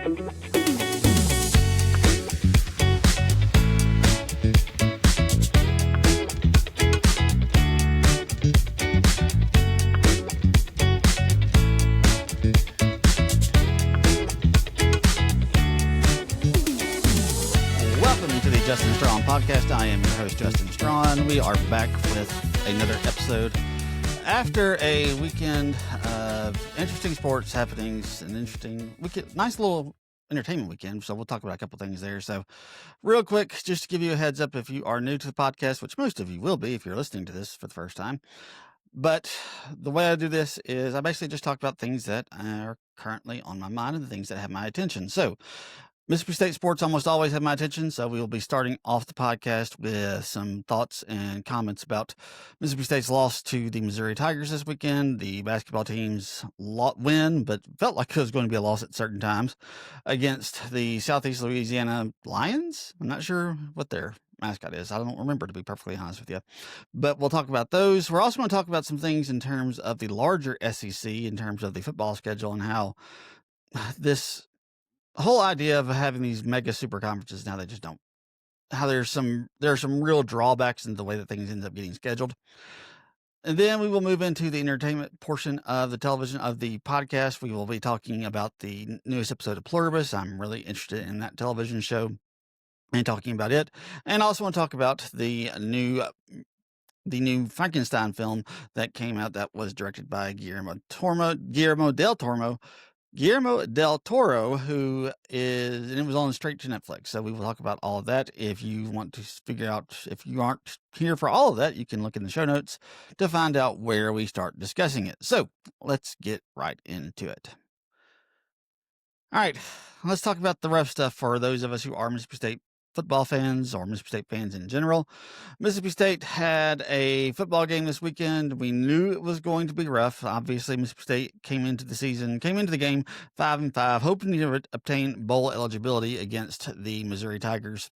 Justin Strawn podcast. I am your host, Justin Strawn. We are back with another episode after a weekend of interesting sports happenings, an interesting weekend, nice little entertainment weekend. So we'll talk about a couple things there. So real quick, just to give you a heads up, if you are new to the podcast, which most of you will be if you're listening to this for the first time. But the way I do this is I basically just talk about things that are currently on my mind and the things that have my attention. So Mississippi State sports almost always have my attention, so we will be starting off the podcast with some thoughts and comments about Mississippi State's loss to the Missouri Tigers this weekend. The basketball team's win, but felt like it was going to be a loss at certain times, against the Southeast Louisiana Lions. I'm not sure what their mascot is. I don't remember, to be perfectly honest with you. But we'll talk about those. We're also going to talk about some things in terms of the larger SEC, in terms of the football schedule and how this whole idea of having these mega super conferences now, they just don't, how there are some real drawbacks in the way that things end up getting scheduled. And then we will move into the entertainment portion of the television of the podcast. We will be talking about the newest episode of Pluribus. I'm really interested in that television show and talking about it. And I also want to talk about the new Frankenstein film that came out that was directed by Guillermo del Toro, and it was on straight to Netflix. So we will talk about all of that. If you want to figure out, if you aren't here for all of that, you can look in the show notes to find out where we start discussing it. So let's get right into it. All right, let's talk about the rough stuff for those of us who are Mississippi State football fans or Mississippi State fans in general. Mississippi State had a football game this weekend. We knew it was going to be rough. Obviously, Mississippi State came into the game 5-5, hoping to obtain bowl eligibility against the Missouri Tigers.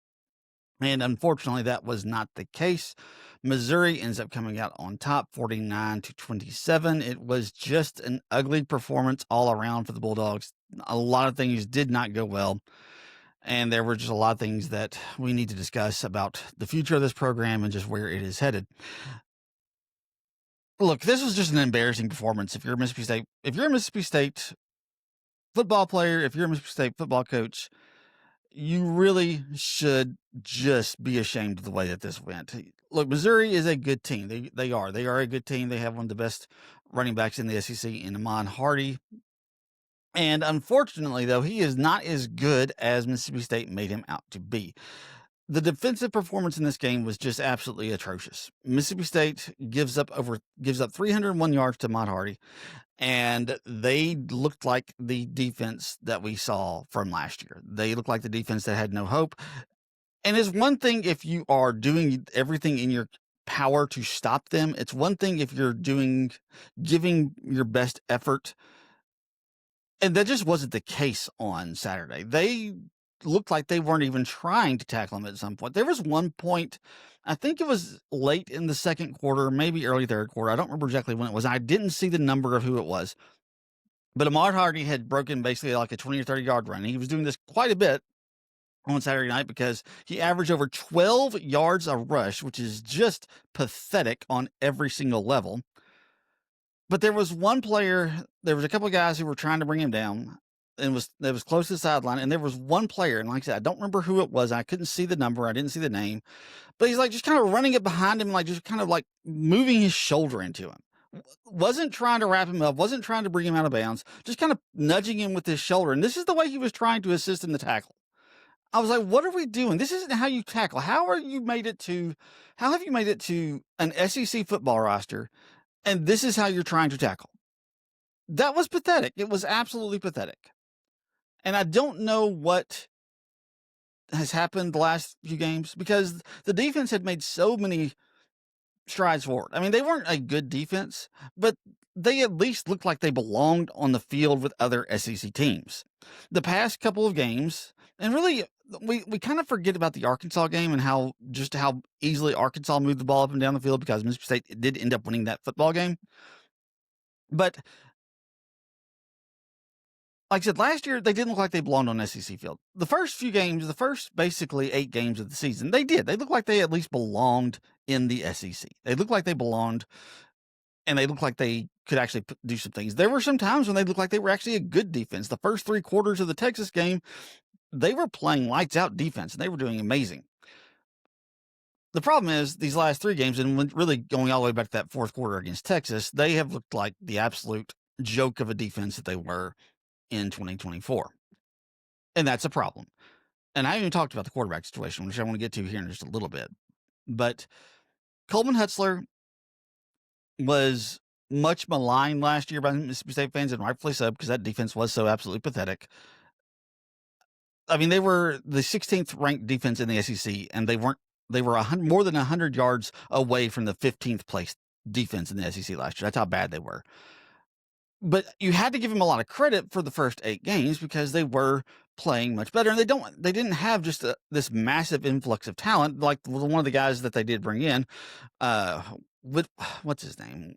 And unfortunately, that was not the case. Missouri ends up coming out on top, 49-27. It was just an ugly performance all around for the Bulldogs. A lot of things did not go well. And there were just a lot of things that we need to discuss about the future of this program and just where it is headed. Look, this was just an embarrassing performance. If you're a Mississippi State football player, if you're a Mississippi State football coach, you really should just be ashamed of the way that this went. Look, Missouri is a good team. They are a good team. They have one of the best running backs in the SEC in Ahman Hardy. And unfortunately, though, he is not as good as Mississippi State made him out to be. The defensive performance in this game was just absolutely atrocious. Mississippi State gives up 301 yards to Ahman Hardy, and they looked like the defense that we saw from last year. They looked like the defense that had no hope. And it's one thing if you are doing everything in your power to stop them. It's one thing if you're giving your best effort. And that just wasn't the case on Saturday. They looked like they weren't even trying to tackle him at some point. There was one point, I think it was late in the second quarter, maybe early third quarter. I don't remember exactly when it was. I didn't see the number of who it was. But Ahman Hardy had broken basically like a 20 or 30 yard run. He was doing this quite a bit on Saturday night because he averaged over 12 yards a rush, which is just pathetic on every single level. But there was one player, there was a couple of guys who were trying to bring him down, and it was close to the sideline, and there was one player, and like I said, I don't remember who it was. I couldn't see the number. I didn't see the name. But he's like just kind of running it behind him, like just kind of like moving his shoulder into him. Wasn't trying to wrap him up, wasn't trying to bring him out of bounds, just kind of nudging him with his shoulder. And this is the way he was trying to assist in the tackle. I was like, what are we doing? This isn't how you tackle. How have you made it to an SEC football roster, and this is how you're trying to tackle? That was pathetic. It was absolutely pathetic. And I don't know what has happened the last few games because the defense had made so many strides forward. I mean, they weren't a good defense, but they at least looked like they belonged on the field with other SEC teams. The past couple of games, and really, we kind of forget about the Arkansas game and how easily Arkansas moved the ball up and down the field because Mississippi State did end up winning that football game. But like I said, last year they didn't look like they belonged on SEC field. The first few games, the first basically 8 games of the season, they did. They looked like they at least belonged in the SEC. They looked like they belonged, and they looked like they could actually do some things. There were some times when they looked like they were actually a good defense. The first 3 quarters of the Texas game, they were playing lights out defense, and they were doing amazing. The problem is these last 3 games, and really going all the way back to that 4th quarter against Texas, they have looked like the absolute joke of a defense that they were in 2024. And that's a problem. And I haven't even talked about the quarterback situation, which I want to get to here in just a little bit. But Coleman Hutzler was much maligned last year by Mississippi State fans, and rightfully so, because that defense was so absolutely pathetic. I mean, they were the 16th ranked defense in the SEC, and they were more than 100 yards away from the 15th place defense in the SEC last year. That's how bad they were. But you had to give them a lot of credit for the first 8 games because they were playing much better, and they didn't have just this massive influx of talent like one of the guys that they did bring in. What's his name?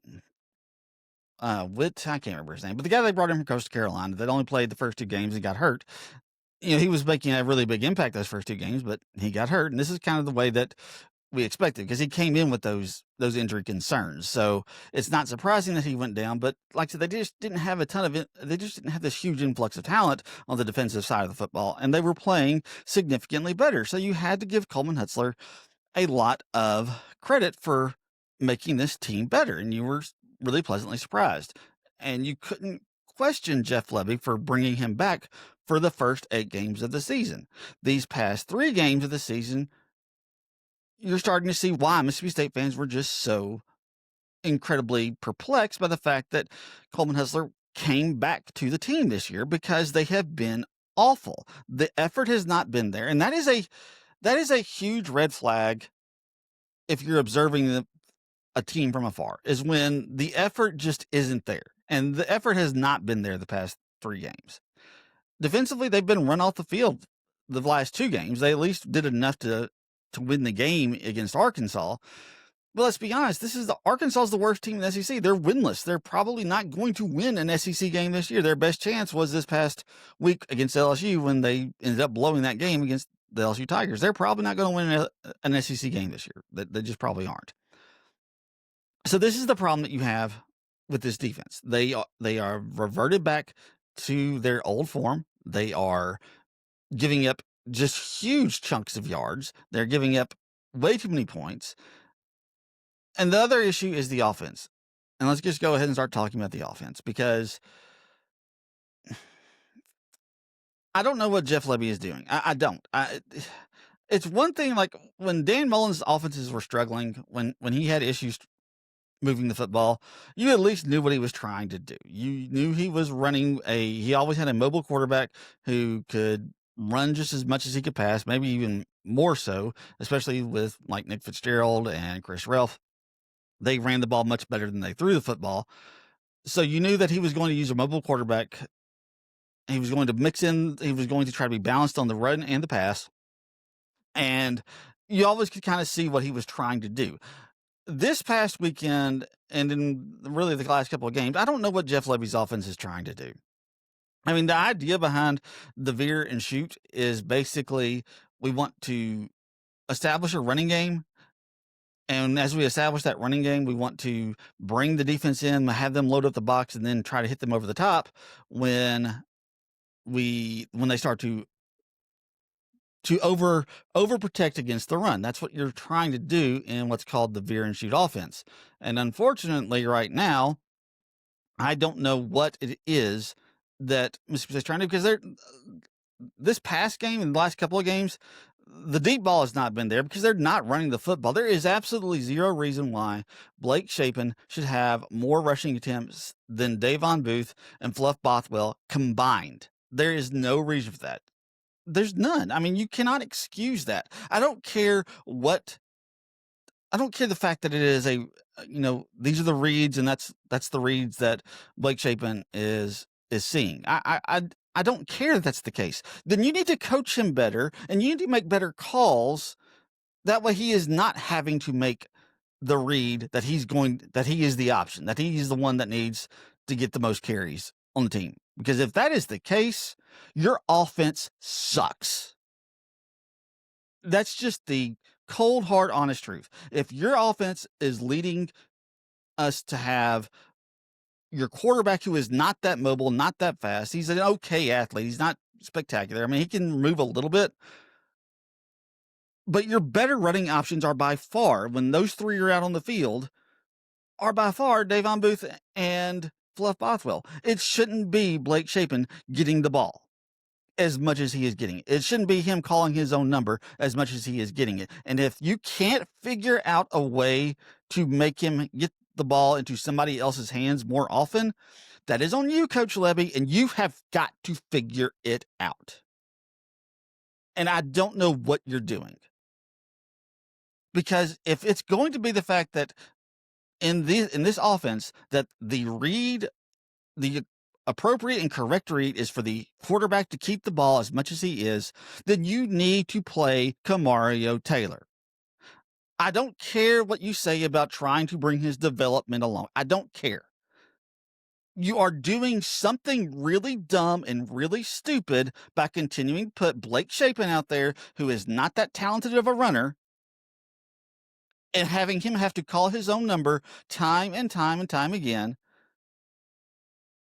I can't remember his name, but the guy they brought in from Coastal Carolina that only played the first 2 games and got hurt. He was making a really big impact those first 2 games, but he got hurt, and this is kind of the way that we expected because he came in with those injury concerns. So it's not surprising that he went down. But like I said, they just didn't have they just didn't have this huge influx of talent on the defensive side of the football, and they were playing significantly better. So you had to give Coleman Hutzler a lot of credit for making this team better, and you were really pleasantly surprised. And you couldn't question Jeff Lebby for bringing him back for the first 8 games of the season. These past 3 games of the season, you're starting to see why Mississippi State fans were just so incredibly perplexed by the fact that Coleman Hutzler came back to the team this year, because they have been awful. The effort has not been there, and that is a huge red flag if you're observing a team from afar, is when the effort just isn't there. And the effort has not been there the past 3 games. Defensively, they've been run off the field the last 2 games. They at least did enough to win the game against Arkansas. But let's be honest, Arkansas is the worst team in the SEC. They're winless. They're probably not going to win an SEC game this year. Their best chance was this past week against LSU when they ended up blowing that game against the LSU Tigers. They're probably not going to win an SEC game this year. They just probably aren't. So this is the problem that you have with this defense. They are reverted back to their old form. They are giving up just huge chunks of yards. They're giving up way too many points. And the other issue is the offense. And let's just go ahead and start talking about the offense, because I don't know what Jeff Lebby is doing. I don't. It's one thing, like when Dan Mullen's offenses were struggling, when he had issues moving the football, you at least knew what he was trying to do. You knew he was he always had a mobile quarterback who could run just as much as he could pass, maybe even more so, especially with like Nick Fitzgerald and Chris Relf. They ran the ball much better than they threw the football. So you knew that he was going to use a mobile quarterback. He was going to he was going to try to be balanced on the run and the pass. And you always could kind of see what he was trying to do. This past weekend, and in really the last couple of games, I don't know what Jeff Lebby's offense is trying to do. I mean, the idea behind the veer and shoot is basically we want to establish a running game. And as we establish that running game, we want to bring the defense in, have them load up the box, and then try to hit them over the top when they start to overprotect against the run. That's what you're trying to do in what's called the veer and shoot offense. And unfortunately, right now, I don't know what it is that Mississippi State's trying to do, because this past game and the last couple of games, the deep ball has not been there because they're not running the football. There is absolutely zero reason why Blake Shapen should have more rushing attempts than Davon Booth and Fluff Bothwell combined. There is no reason for that. There's none. I mean, you cannot excuse that. I don't care the fact that it is these are the reads, and that's the reads that Blake Shapen is seeing. I don't care that that's the case. Then you need to coach him better, and you need to make better calls. That way he is not having to make the read that he is the option, that he is the one that needs to get the most carries on the team. Because if that is the case, your offense sucks. That's just the cold, hard, honest truth. If your offense is leading us to have your quarterback who is not that mobile, not that fast, he's an okay athlete. He's not spectacular. I mean, he can move a little bit, but your better running options are by far, when those three are out on the field, are by far Davon Booth and Fluff Bothwell. It shouldn't be Blake Shapen getting the ball as much as he is getting it. It shouldn't be him calling his own number as much as he is getting it. And if you can't figure out a way to make him get the ball into somebody else's hands more often, that is on you, Coach Levy, and you have got to figure it out. And I don't know what you're doing. Because if it's going to be the fact that in this offense that the appropriate and correct read is for the quarterback to keep the ball as much as he is, then you need to play Kamario Taylor. I don't care what you say about trying to bring his development along. I don't care. You are doing something really dumb and really stupid by continuing to put Blake Shapen out there, who is not that talented of a runner, and having him have to call his own number time and time and time again,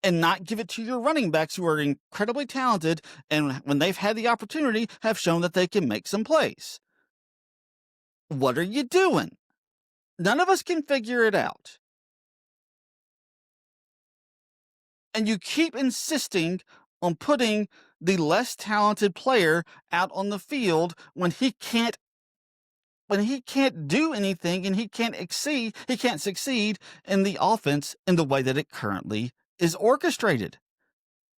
and not give it to your running backs who are incredibly talented, and when they've had the opportunity, have shown that they can make some plays. What are you doing? None of us can figure it out. And you keep insisting on putting the less talented player out on the field when he can't do anything, and he can't succeed in the offense in the way that it currently is orchestrated.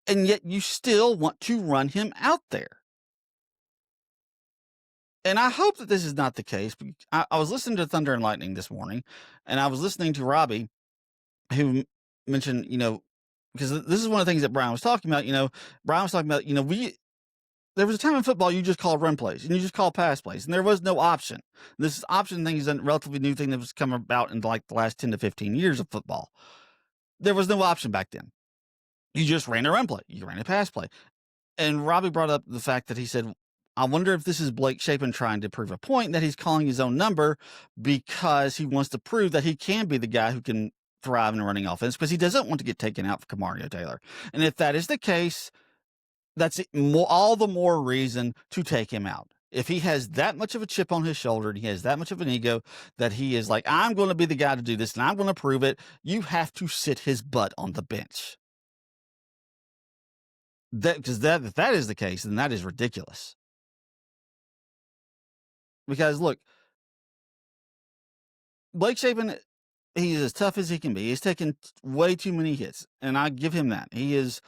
And yet you still want to run him out there. And I hope that this is not the case. I was listening to Thunder and Lightning this morning, and I was listening to Robbie, who mentioned, because this is one of the things that Brian was talking about. Brian was talking about, there was a time in football you just call run plays and you just call pass plays, and there was no option. This option thing is a relatively new thing that was come about in like the last 10 to 15 years of football. There was no option back then. You just ran a run play. You ran a pass play. And Robbie brought up the fact that he said, I wonder if this is Blake Shapen trying to prove a point that he's calling his own number because he wants to prove that he can be the guy who can thrive in a running offense, because he doesn't want to get taken out for Kamario Taylor. And if that is the case, that's all the more reason to take him out. If he has that much of a chip on his shoulder and he has that much of an ego that he is like, I'm going to be the guy to do this and I'm going to prove it, you have to sit his butt on the bench. Because if that is the case, then that is ridiculous. Because look, Blake Shapen, he is as tough as he can be. He's taken way too many hits, and I give him that. He is,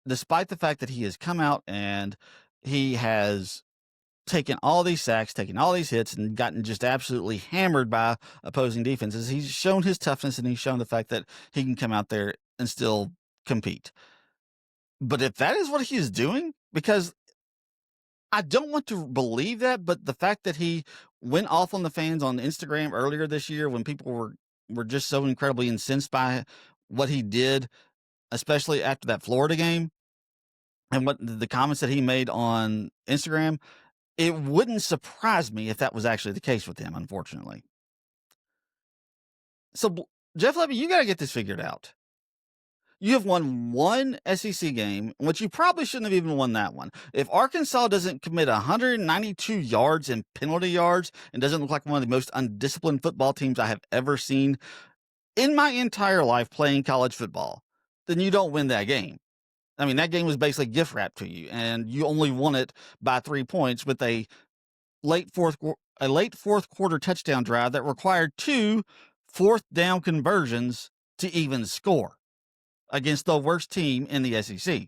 despite the fact that he has come out and he has taken all these sacks, taken all these hits, and gotten just absolutely hammered by opposing defenses, he's shown his toughness, and he's shown the fact that he can come out there and still compete. But if that is what he is doing, because I don't want to believe that, but the fact that he went off on the fans on Instagram earlier this year when people were just so incredibly incensed by what he did, especially after that Florida game, and what the comments that he made on Instagram, it wouldn't surprise me if that was actually the case with him, unfortunately. So, Jeff Levy, you got to get this figured out. You have won one SEC game, which you probably shouldn't have even won that one. If Arkansas doesn't commit 192 yards in penalty yards and doesn't look like one of the most undisciplined football teams I have ever seen in my entire life playing college football, then you don't win that game. I mean, that game was basically gift wrapped to you, and you only won it by 3 points with a late fourth quarter touchdown drive that required 2 fourth down conversions to even score against the worst team in the SEC.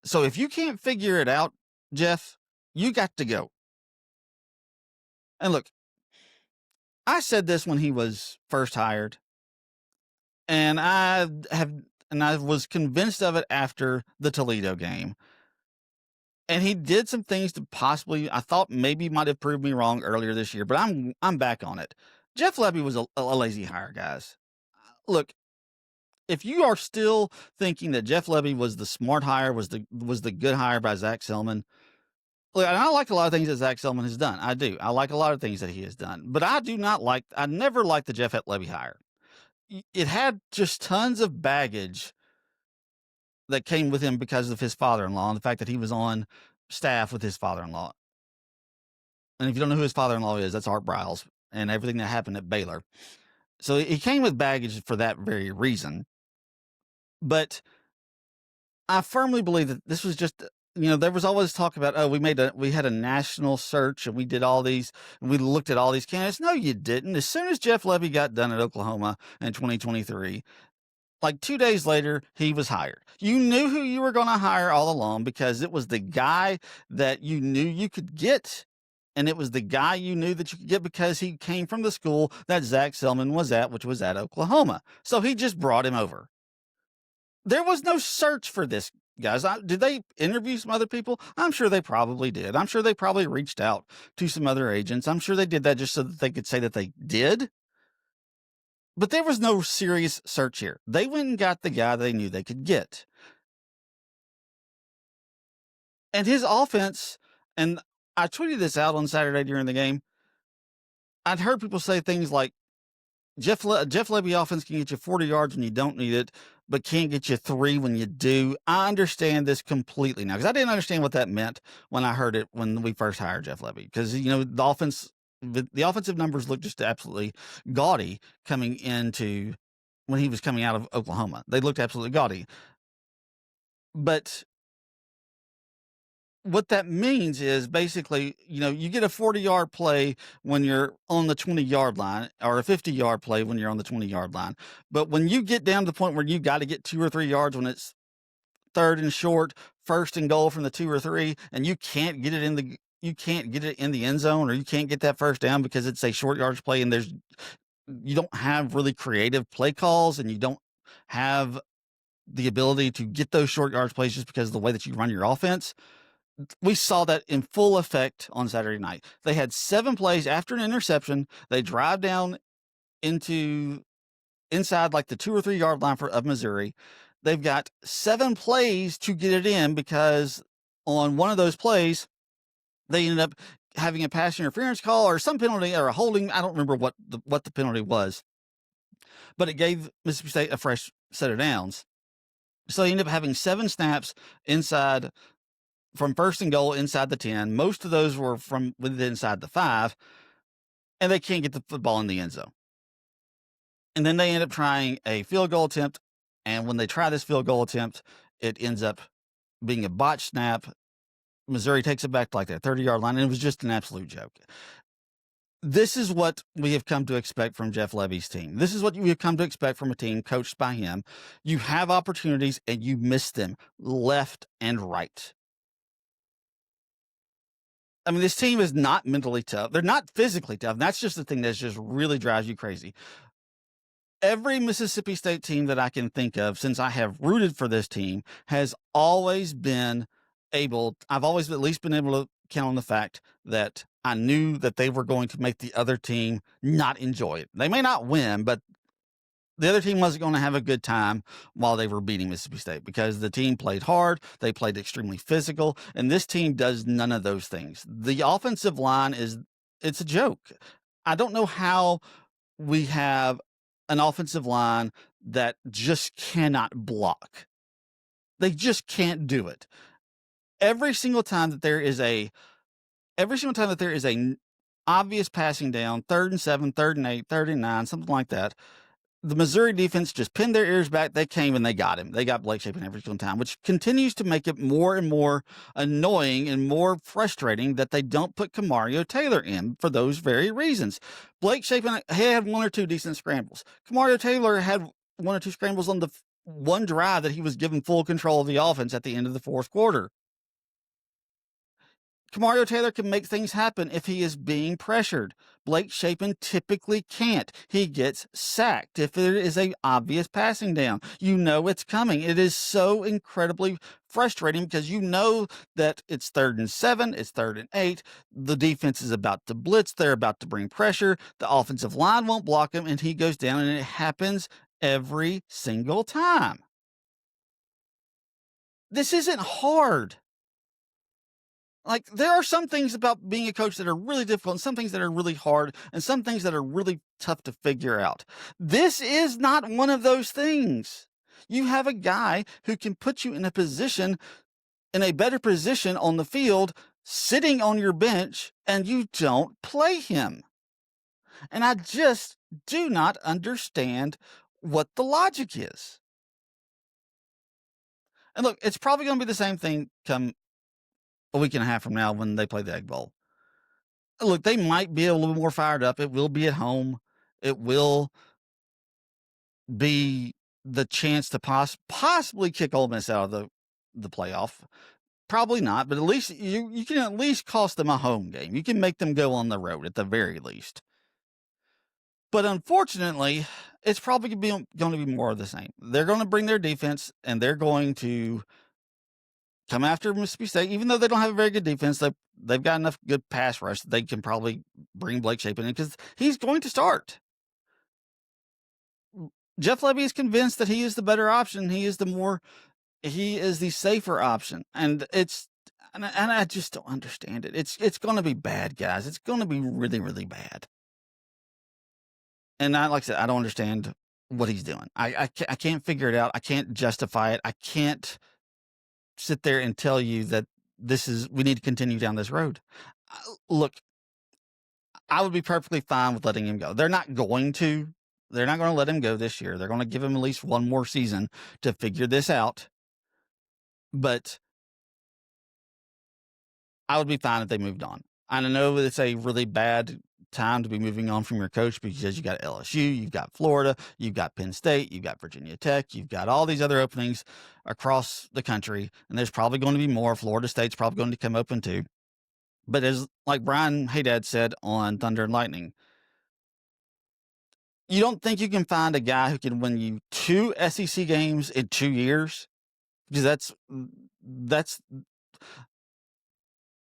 So if you can't figure it out, Jeff, you got to go. And look, I said this when he was first hired, and I was convinced of it after the Toledo game. And he did some things to possibly, I thought maybe might have proved me wrong earlier this year, but I'm back on it. Jeff Levy was a lazy hire, guys. Look, if you are still thinking that Jeff Lebby was the smart hire, was the good hire by Zach Selman, look, and I like a lot of things that Zach Selman has done. I do. I like a lot of things that he has done, but I never liked the Jeff Lebby hire. It had just tons of baggage that came with him because of his father-in-law and the fact that he was on staff with his father-in-law. And if you don't know who his father-in-law is, that's Art Briles and everything that happened at Baylor. So he came with baggage for that very reason. But I firmly believe that this was just, there was always talk about, oh, we had a national search and we did all these, and we looked at all these candidates. No, you didn't. As soon as Jeff Lebby got done at Oklahoma in 2023, like 2 days later, he was hired. You knew who you were going to hire all along because it was the guy that you knew you could get. And it was the guy you knew that you could get because he came from the school that Zach Selman was at, which was at Oklahoma. So he just brought him over. There was no search for this, guys. Did they interview some other people? I'm sure they probably did. I'm sure they probably reached out to some other agents. I'm sure they did that just so that they could say that they did. But there was no serious search here. They went and got the guy they knew they could get. And his offense, and I tweeted this out on Saturday during the game. I'd heard people say things like, Jeff Lebby offense can get you 40 yards when you don't need it, but can't get you 3 when you do. I understand this completely now because I didn't understand what that meant when I heard it when we first hired Jeff Lebby. Because the offensive numbers looked just absolutely gaudy coming into when he was coming out of Oklahoma. They looked absolutely gaudy. But what that means is basically, you get a 40-yard play when you're on the 20-yard line or a 50-yard play when you're on the 20-yard line. But when you get down to the point where you got to get 2 or 3 yards when it's 3rd and short, 1st and goal from the 2 or 3, and you can't get it in the end zone, or you can't get that first down because it's a short yardage play and you don't have really creative play calls and you don't have the ability to get those short yardage plays just because of the way that you run your offense. We saw that in full effect on Saturday night. They had 7 plays after an interception. They drive down inside like the 2 or 3 yard line of Missouri. They've got 7 plays to get it in because on one of those plays, they ended up having a pass interference call or some penalty or a holding. I don't remember what the penalty was, but it gave Mississippi State a fresh set of downs. So they ended up having 7 snaps from 1st and goal inside the 10. Most of those were from inside the 5, and they can't get the football in the end zone. And then they end up trying a field goal attempt, and when they try this field goal attempt, it ends up being a botched snap. Missouri takes it back to like that 30-yard line, and it was just an absolute joke. This is what we have come to expect from Jeff Lebby's team. This is what we have come to expect from a team coached by him. You have opportunities, and you miss them left and right. I mean, this team is not mentally tough. They're not physically tough. That's just the thing that just really drives you crazy. Every Mississippi State team that I can think of since I have rooted for this team has always been I've always at least been able to count on the fact that I knew that they were going to make the other team not enjoy it. They may not win, but the other team wasn't going to have a good time while they were beating Mississippi State because the team played hard. They played extremely physical, and this team does none of those things. The offensive line it's a joke. I don't know how we have an offensive line that just cannot block. They just can't do it. Every single time that there is a obvious passing down, 3rd and 7, 3rd and 8, 3rd and 9, something like that, the Missouri defense just pinned their ears back. They came and they got him. They got Blake Shapen every single time, which continues to make it more and more annoying and more frustrating that they don't put Kamario Taylor in for those very reasons. Blake Shapen had 1 or 2 decent scrambles. Kamario Taylor had 1 or 2 scrambles on the one drive that he was given full control of the offense at the end of the 4th quarter. Kamario Taylor can make things happen if he is being pressured. Blake Shapen typically can't. He gets sacked if there is an obvious passing down. You know it's coming. It is so incredibly frustrating because you know that it's 3rd and 7, it's 3rd and 8. The defense is about to blitz. They're about to bring pressure. The offensive line won't block him, and he goes down, and it happens every single time. This isn't hard. Like, there are some things about being a coach that are really difficult, and some things that are really hard, and some things that are really tough to figure out. This is not one of those things. You have a guy who can put you in a better position on the field, sitting on your bench, and you don't play him. And I just do not understand what the logic is. And look, it's probably going to be the same thing come a week and a half from now when they play the Egg Bowl. Look, they might be a little bit more fired up. It will be at home. It will be the chance to possibly kick Ole Miss out of the playoff. Probably not, but at least you can at least cost them a home game. You can make them go on the road at the very least. But unfortunately, it's probably going to be more of the same. They're going to bring their defense, and they're going to come after Mississippi State. Even though they don't have a very good defense, they've got enough good pass rush that they can probably bring Blake Shapen in because he's going to start. Jeff Lebby is convinced that he is the better option. He is the safer option. And I just don't understand it. It's going to be bad, guys. It's going to be really, really bad. And like I said, I don't understand what he's doing. I can't figure it out. I can't justify it. I can't sit there and tell you that we need to continue down this road. Look, I would be perfectly fine with letting him go. They're not going to let him go this year. They're going to give him at least one more season to figure this out. But I would be fine if they moved on. I know it's a really bad time to be moving on from your coach because you got LSU, you've got Florida, you've got Penn State, you've got Virginia Tech, you've got all these other openings across the country, and there's probably going to be more. Florida State's probably going to come open too. But like Brian Haydad said on Thunder and Lightning, you don't think you can find a guy who can win you 2 SEC games in 2 years? Because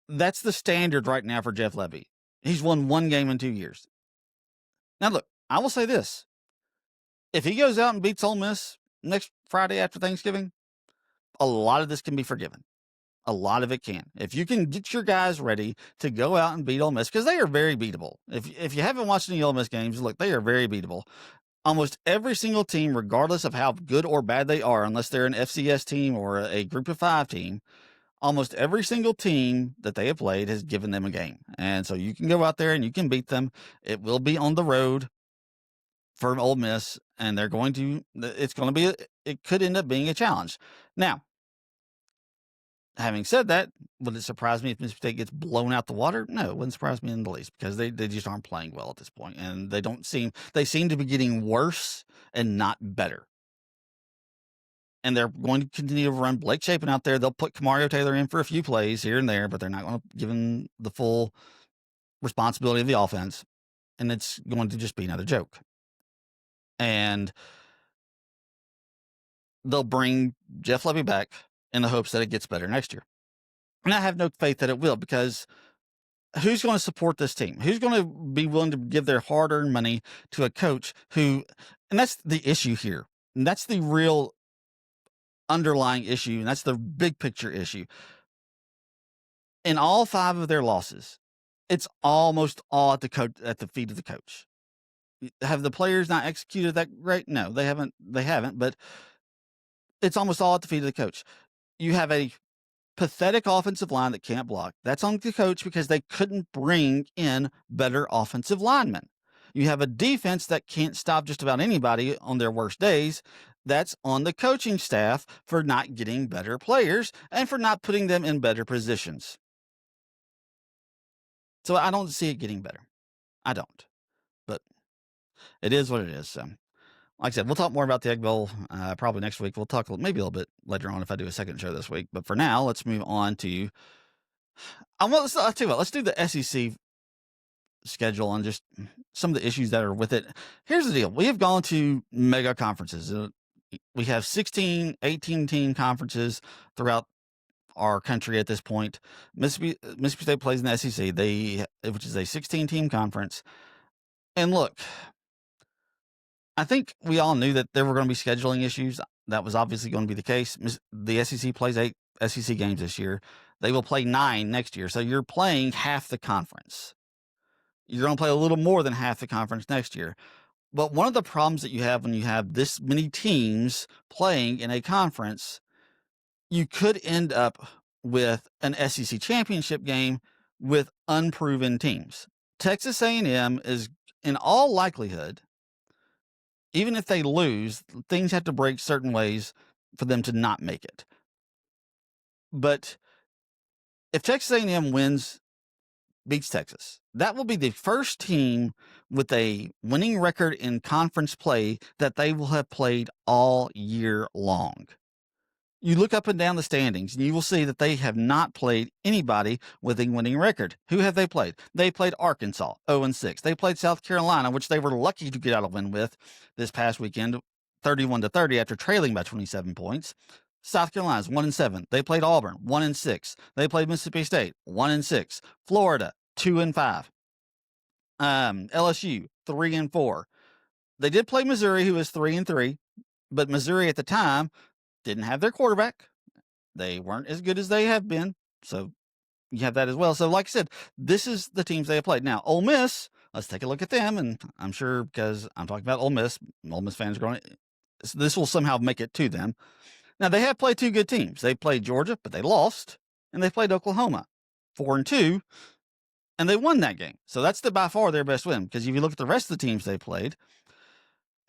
that's the standard right now for Jeff Lebby. He's won 1 game in 2 years. Now, look, I will say this. If he goes out and beats Ole Miss next Friday after Thanksgiving, a lot of this can be forgiven. A lot of it can. If you can get your guys ready to go out and beat Ole Miss, because they are very beatable. If you haven't watched any Ole Miss games, look, they are very beatable. Almost every single team, regardless of how good or bad they are, unless they're an FCS team or a group of 5 team, almost every single team that they have played has given them a game. And so you can go out there and you can beat them. It will be on the road for Ole Miss, and it could end up being a challenge. Now, having said that, would it surprise me if Mississippi State gets blown out the water? No, it wouldn't surprise me in the least because they just aren't playing well at this point, and they seem to be getting worse and not better. And they're going to continue to run Blake Shapen out there. They'll put Kamario Taylor in for a few plays here and there, but they're not going to give him the full responsibility of the offense. And it's going to just be another joke. And they'll bring Jeff Lebby back in the hopes that it gets better next year. And I have no faith that it will, because who's going to support this team? Who's going to be willing to give their hard-earned money to a coach and that's the issue here. And that's the real underlying issue, and that's the big picture issue. In all 5 of their losses, it's almost all at the feet of the coach. Have the players not executed that great? No, they haven't, but it's almost all at the feet of the coach. You have a pathetic offensive line that can't block. That's on the coach because they couldn't bring in better offensive linemen. You have a defense that can't stop just about anybody on their worst days. That's on the coaching staff for not getting better players and for not putting them in better positions. So I don't see it getting better. I don't. But it is what it is. So, like I said, we'll talk more about the Egg Bowl probably next week. We'll talk maybe a little bit later on if I do a second show this week. But for now, let's move on to I'll tell you what, let's do the SEC schedule and just some of the issues that are with it. Here's the deal. We have gone to mega conferences. We have 16, 18 team conferences throughout our country at this point. Mississippi State plays in the SEC, which is a 16 team conference. And look, I think we all knew that there were going to be scheduling issues. That was obviously going to be the case. The SEC plays 8 SEC games this year. They will play 9 next year. So you're playing half the conference. You're going to play a little more than half the conference next year. But one of the problems that you have when you have this many teams playing in a conference, you could end up with an SEC championship game with unproven teams. Texas A&M is, in all likelihood, even if they lose, things have to break certain ways for them to not make it. But if Texas A&M beats Texas, that will be the first team with a winning record in conference play that they will have played all year long. You look up and down the standings, and you will see that they have not played anybody with a winning record. Who have they played? They played Arkansas, 0-6. They played South Carolina, which they were lucky to get out a win with this past weekend, 31-30 after trailing by 27 points. South Carolina's 1-7. They played Auburn, 1-6. They played Mississippi State, 1-6. Florida, 2-5. LSU, 3-4. They did play Missouri, who was 3-3, but Missouri at the time didn't have their quarterback. They weren't as good as they have been. So you have that as well. So like I said, this is the teams they have played. Now, Ole Miss, let's take a look at them. And I'm sure because I'm talking about Ole Miss fans are going, this will somehow make it to them. Now, they have played 2 good teams. They played Georgia, but they lost. And they played Oklahoma, 4-2. And they won that game. So that's by far their best win. Because if you look at the rest of the teams they played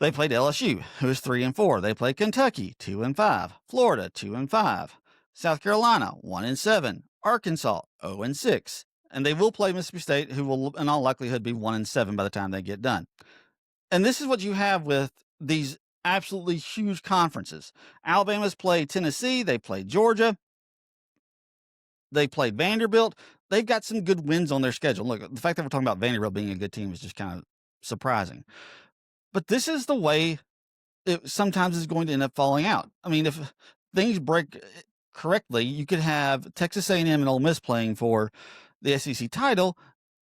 LSU, who is 3-4. They played Kentucky, 2-5. Florida, 2-5. South Carolina, 1-7. Arkansas, 0-6. And they will play Mississippi State, who will in all likelihood be 1-7 by the time they get done. And this is what you have with these absolutely huge conferences. Alabama's played Tennessee. They played Georgia. They played Vanderbilt. They've got some good wins on their schedule. Look, the fact that we're talking about Vanderbilt being a good team is just kind of surprising. But this is the way it sometimes is going to end up falling out. I mean, if things break correctly, you could have Texas A&M and Ole Miss playing for the SEC title,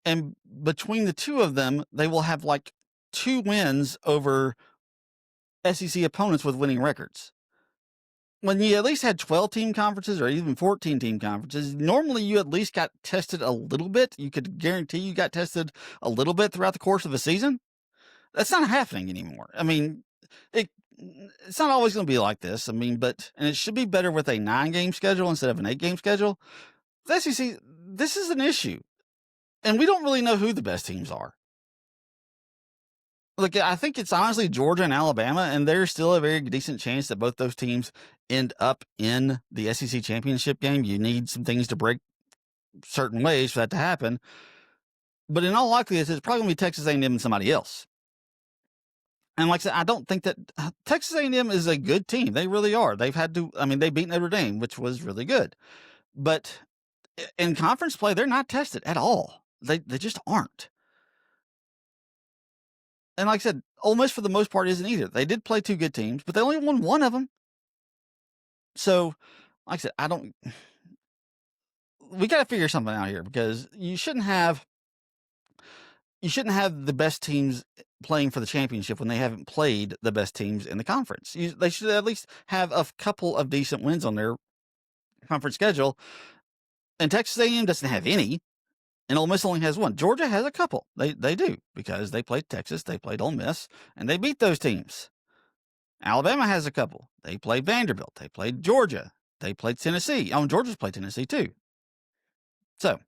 and between the two of them, they will have like 2 wins over SEC opponents with winning records. When you at least had 12-team conferences or even 14-team conferences, normally you at least got tested a little bit. You could guarantee you got tested a little bit throughout the course of a season. That's not happening anymore. I mean, it's not always going to be like this. I mean, and it should be better with a 9-game schedule instead of an 8-game schedule. The SEC, this is an issue. And we don't really know who the best teams are. Look, I think it's honestly Georgia and Alabama, and there's still a very decent chance that both those teams end up in the SEC championship game. You need some things to break certain ways for that to happen. But in all likelihood, it's probably going to be Texas A&M and somebody else. And like I said, I don't think that Texas A&M is a good team. They really are. They beat Notre Dame, which was really good. But in conference play, they're not tested at all. They just aren't. And like I said, Ole Miss for the most part isn't either. They did play 2 good teams, but they only won 1 of them. So, like I said, we got to figure something out here, because you shouldn't have the best teams playing for the championship when they haven't played the best teams in the conference. They should at least have a couple of decent wins on their conference schedule. And Texas A&M doesn't have any, and Ole Miss only has 1. Georgia has a couple. They do, because they played Texas, they played Ole Miss, and they beat those teams. Alabama has a couple. They played Vanderbilt. They played Georgia. They played Tennessee. Georgia's played Tennessee too. So,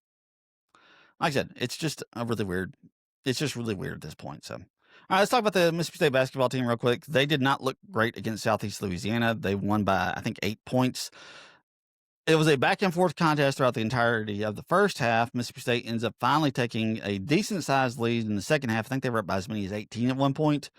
like I said, it's just really weird. It's just really weird at this point. So, all right, let's talk about the Mississippi State basketball team real quick. They did not look great against Southeast Louisiana. They won by, I think, 8 points. It was a back-and-forth contest throughout the entirety of the first half. Mississippi State ends up finally taking a decent-sized lead in the second half. I think they were up by as many as 18 at one point.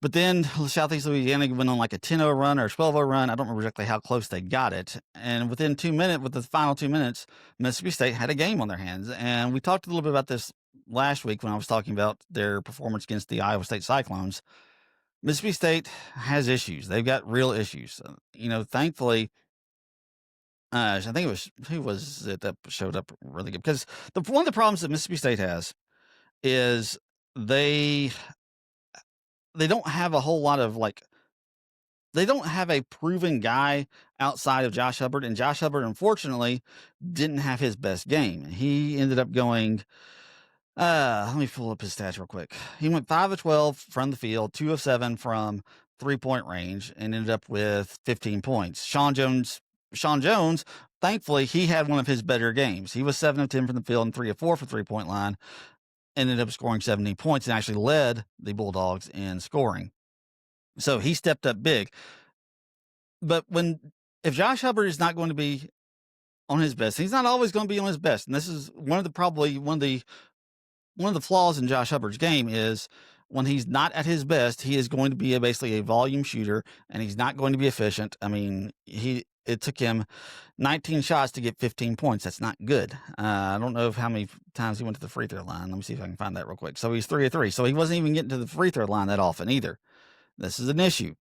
But then Southeast Louisiana went on like a 10-0 run or a 12-0 run. I don't remember exactly how close they got it. And within with the final 2 minutes, Mississippi State had a game on their hands. And we talked a little bit about this last week when I was talking about their performance against the Iowa State Cyclones. Mississippi State has issues. They've got real issues. Thankfully, I think it was, who was it that showed up really good? Because one of the problems that Mississippi State has is they they don't have a whole lot of they don't have a proven guy outside of Josh Hubbard, and Josh Hubbard, unfortunately, didn't have his best game. He ended up going, let me pull up his stats real quick. He went 5 of 12 from the field, 2 of 7 from 3-point range, and ended up with 15 points. Sean Jones, thankfully, he had one of his better games. He was 7 of 10 from the field and 3 of 4 for 3-point line, and ended up scoring 17 points and actually led the Bulldogs in scoring. So he stepped up big. But if Josh Hubbard is not going to be on his best, he's not always going to be on his best. And this is one of the flaws in Josh Hubbard's game is when he's not at his best, he is going to be basically a volume shooter, and he's not going to be efficient. I mean, it took him 19 shots to get 15 points. That's not good. I don't know how many times he went to the free throw line. Let me see if I can find that real quick. So he's 3 of 3. So he wasn't even getting to the free throw line that often either. This is an issue.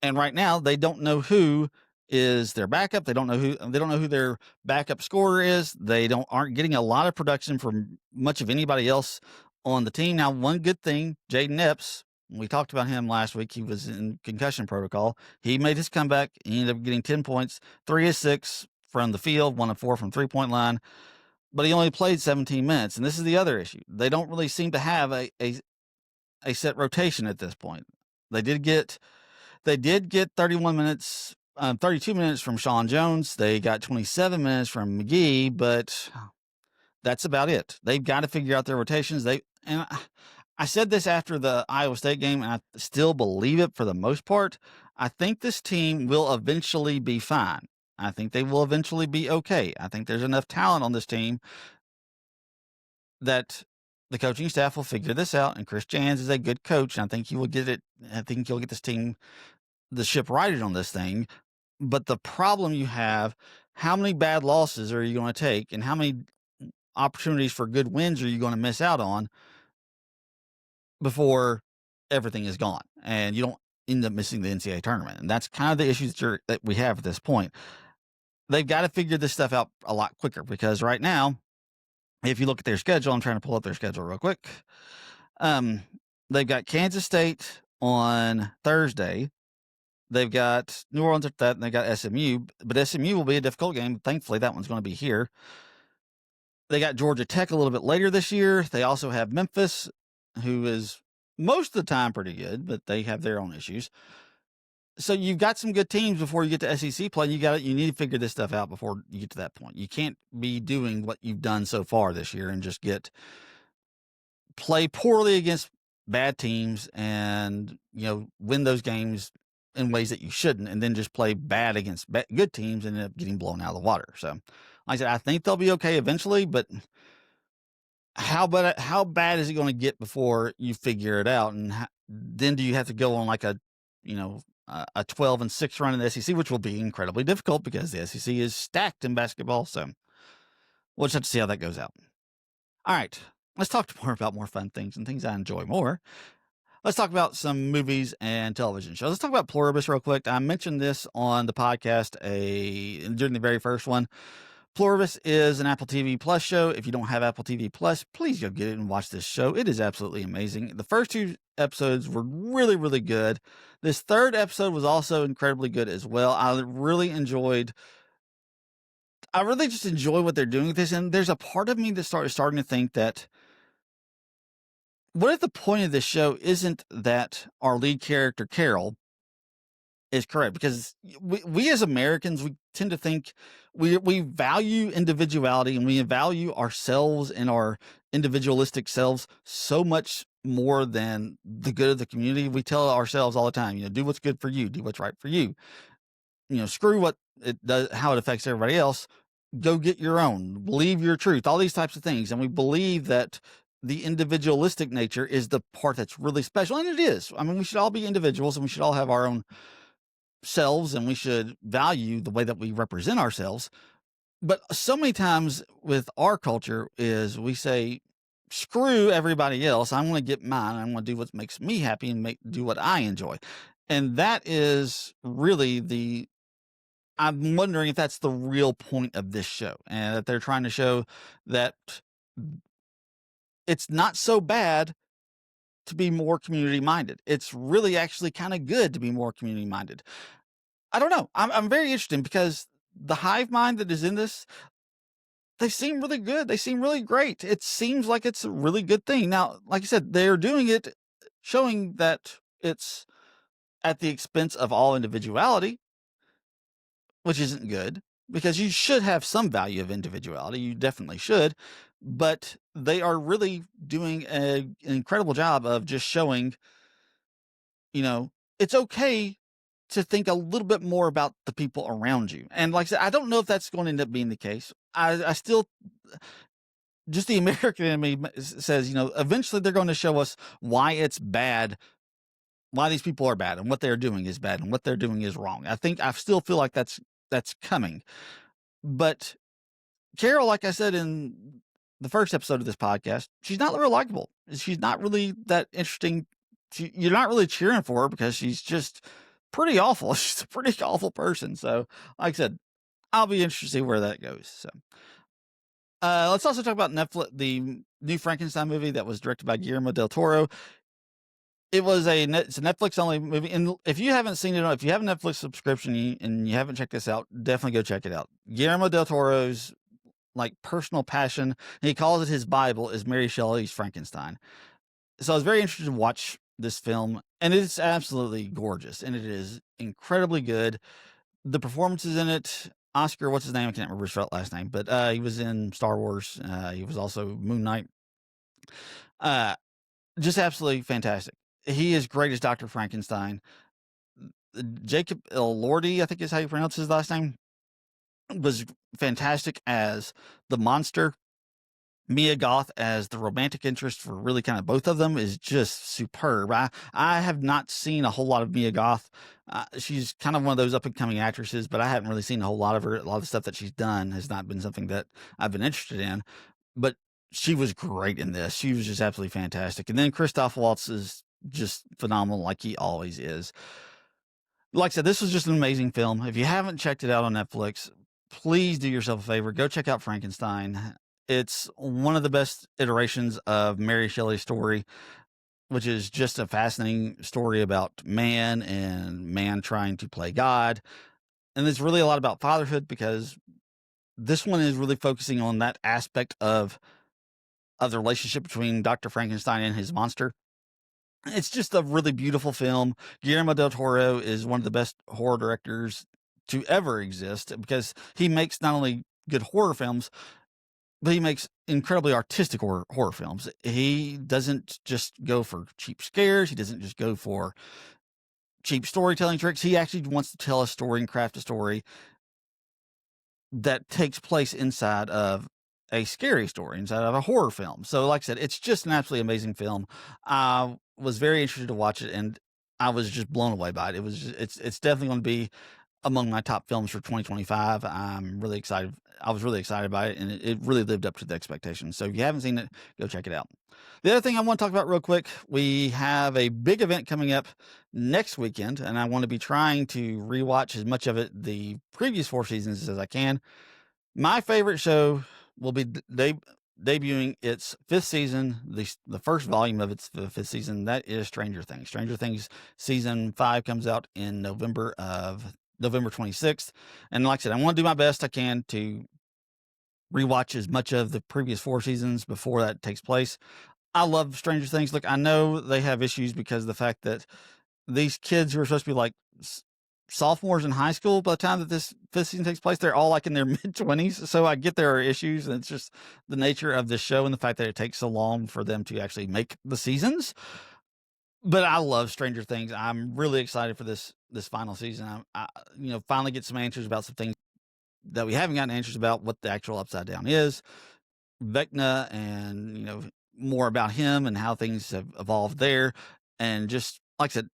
And right now they don't know who is their backup. They don't know who their backup scorer is. They aren't getting a lot of production from much of anybody else on the team. Now, one good thing, Jaden Epps, we talked about him last week. He was in concussion protocol. He made his comeback. He ended up getting 10 points, 3 of 6 from the field, 1 of 4 from 3-point line, but he only played 17 minutes. And this is the other issue. They don't really seem to have a set rotation at this point. They did get 31 minutes, 32 minutes from Sean Jones. They got 27 minutes from McGee, but that's about it. They've got to figure out their rotations. I said this after the Iowa State game, and I still believe it for the most part. I think this team will eventually be fine. I think they will eventually be okay. I think there's enough talent on this team that the coaching staff will figure this out, and Chris Jans is a good coach, and I think he will get it. I think he'll get this team, the ship righted on this thing. But the problem you have, how many bad losses are you going to take, and how many opportunities for good wins are you going to miss out on before everything is gone and you don't end up missing the NCAA tournament? And that's kind of the issues that we have at this point. They've got to figure this stuff out a lot quicker, because right now, if you look at their schedule, I'm trying to pull up their schedule real quick. They've got Kansas State on Thursday. They've got New Orleans at that, and they got SMU. But SMU will be a difficult game. Thankfully, that one's going to be here. They got Georgia Tech a little bit later this year. They also have Memphis, who is most of the time pretty good, but they have their own issues. So you've got some good teams before you get to SEC play. You need to figure this stuff out before you get to that point. You can't be doing what you've done so far this year and just play poorly against bad teams and, win those games in ways that you shouldn't, and then just play bad against good teams and end up getting blown out of the water. So, like I said, I think they'll be okay eventually, but how bad is it going to get before you figure it out? And then do you have to go on like a 12-6 run in the SEC, which will be incredibly difficult because the SEC is stacked in basketball. So we'll just have to see how that goes out. All right, let's talk more about more fun things and things I enjoy more. Let's talk about some movies and television shows. Let's talk about Pluribus real quick. I mentioned this on the podcast during the very first one. Pluribus is an Apple TV Plus show. If you don't have Apple TV Plus, please go get it and watch this show. It is absolutely amazing. The first 2 episodes were really, really good. This 3rd episode was also incredibly good as well. I really just enjoy what they're doing with this. And there's a part of me that starting to think that, what if the point of this show isn't that our lead character, Carol, is correct? Because we as Americans, we tend to think we value individuality, and we value ourselves and our individualistic selves so much more than the good of the community. We tell ourselves all the time, do what's good for you, do what's right for you. Screw what it does, how it affects everybody else. Go get your own, believe your truth, all these types of things. And we believe that the individualistic nature is the part that's really special. And it is. I mean, we should all be individuals, and we should all have our own selves, and we should value the way that we represent ourselves. But so many times with our culture is we say, screw everybody else. I'm going to get mine. I'm going to do what makes me happy and do what I enjoy. And that is really I'm wondering if that's the real point of this show, and that they're trying to show that it's not so bad to be more community minded. It's really actually kind of good to be more community minded. I don't know. I'm very interested because the hive mind that is in this, they seem really good. They seem really great. It seems like it's a really good thing. Now, like I said, they're doing it, showing that it's at the expense of all individuality, which isn't good because you should have some value of individuality. You definitely should. But they are really doing an incredible job of just showing, you know, it's okay to think a little bit more about the people around you. And like I said, I don't know if that's going to end up being the case. I still, just the American in me says, eventually they're going to show us why it's bad, why these people are bad and what they're doing is bad and what they're doing is wrong. I still feel like that's coming. But Carol, like I said in the first episode of this podcast, she's not real likable. She's not really that interesting. You're not really cheering for her because she's just pretty awful. She's a pretty awful person. So, like I said, I'll be interested to see where that goes. So, let's also talk about Netflix, the new Frankenstein movie that was directed by Guillermo del Toro. It's a Netflix only movie. And if you haven't seen it, if you have a Netflix subscription and you haven't checked this out, definitely go check it out. Guillermo del Toro's personal passion, he calls it his Bible, is Mary Shelley's Frankenstein. So I was very interested to watch this film, and it's absolutely gorgeous, and it is incredibly good. The performances in it, Oscar, what's his name? I can't remember his last name, but he was in Star Wars. He was also Moon Knight. Just absolutely fantastic. He is great as Dr. Frankenstein. Jacob Elordi, I think is how you pronounce his last name, was fantastic as the monster. Mia Goth as the romantic interest for really kind of both of them is just superb. I have not seen a whole lot of Mia Goth. She's kind of one of those up and coming actresses, but I haven't really seen a whole lot of her. A lot of the stuff that she's done has not been something that I've been interested in, but she was great in this. She was just absolutely fantastic. And then Christoph Waltz is just phenomenal, like he always is. Like I said, this was just an amazing film. If you haven't checked it out on Netflix, please do yourself a favor. Go check out Frankenstein. It's one of the best iterations of Mary Shelley's story, which is just a fascinating story about man and man trying to play God. And it's really a lot about fatherhood because this one is really focusing on that aspect of the relationship between Dr. Frankenstein and his monster. It's just a really beautiful film. Guillermo del Toro is one of the best horror directors to ever exist because he makes not only good horror films, but he makes incredibly artistic horror films. He doesn't just go for cheap scares. He doesn't just go for cheap storytelling tricks. He actually wants to tell a story and craft a story that takes place inside of a scary story, inside of a horror film. So like I said, it's just an absolutely amazing film. I was very interested to watch it, and I was just blown away by it. It's definitely going to be among my top films for 2025. I'm really excited. I was really excited about it, and it really lived up to the expectations. So if you haven't seen it, go check it out. The other thing I want to talk about real quick, we have a big event coming up next weekend, and I want to be trying to rewatch as much of it, the previous 4 seasons, as I can. My favorite show will be debuting its 5th season, the first volume of its 5th season. That is Stranger Things. Stranger Things season 5 comes out in November 26th. And like I said, I want to do my best I can to rewatch as much of the previous 4 seasons before that takes place. I love Stranger Things. Look, I know they have issues because of the fact that these kids who are supposed to be like sophomores in high school by the time that this 5th season takes place, they're all like in their mid-20s. So I get there are issues, and it's just the nature of the show and the fact that it takes so long for them to actually make the seasons. But I love Stranger Things. I'm really excited for this final season. I finally get some answers about some things that we haven't gotten answers about, what the actual Upside Down is, Vecna, and more about him and how things have evolved there. And just like I said,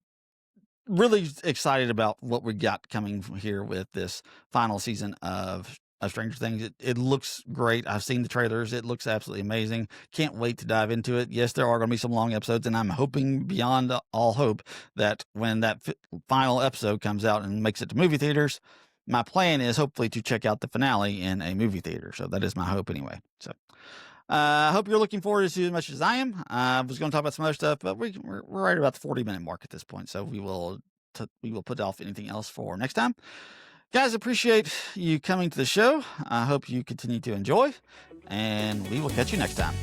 really excited about what we got coming from here with this final season of Stranger Things. It looks great. I've seen the trailers. It looks absolutely amazing. Can't wait to dive into it. Yes, there are going to be some long episodes, and I'm hoping beyond all hope that when that final episode comes out and makes it to movie theaters, my plan is hopefully to check out the finale in a movie theater. So that is my hope anyway. So I hope you're looking forward to this as much as I am. I was going to talk about some other stuff, but we're right about the 40-minute mark at this point, so we will put off anything else for next time. Guys, appreciate you coming to the show. I hope you continue to enjoy, and we will catch you next time.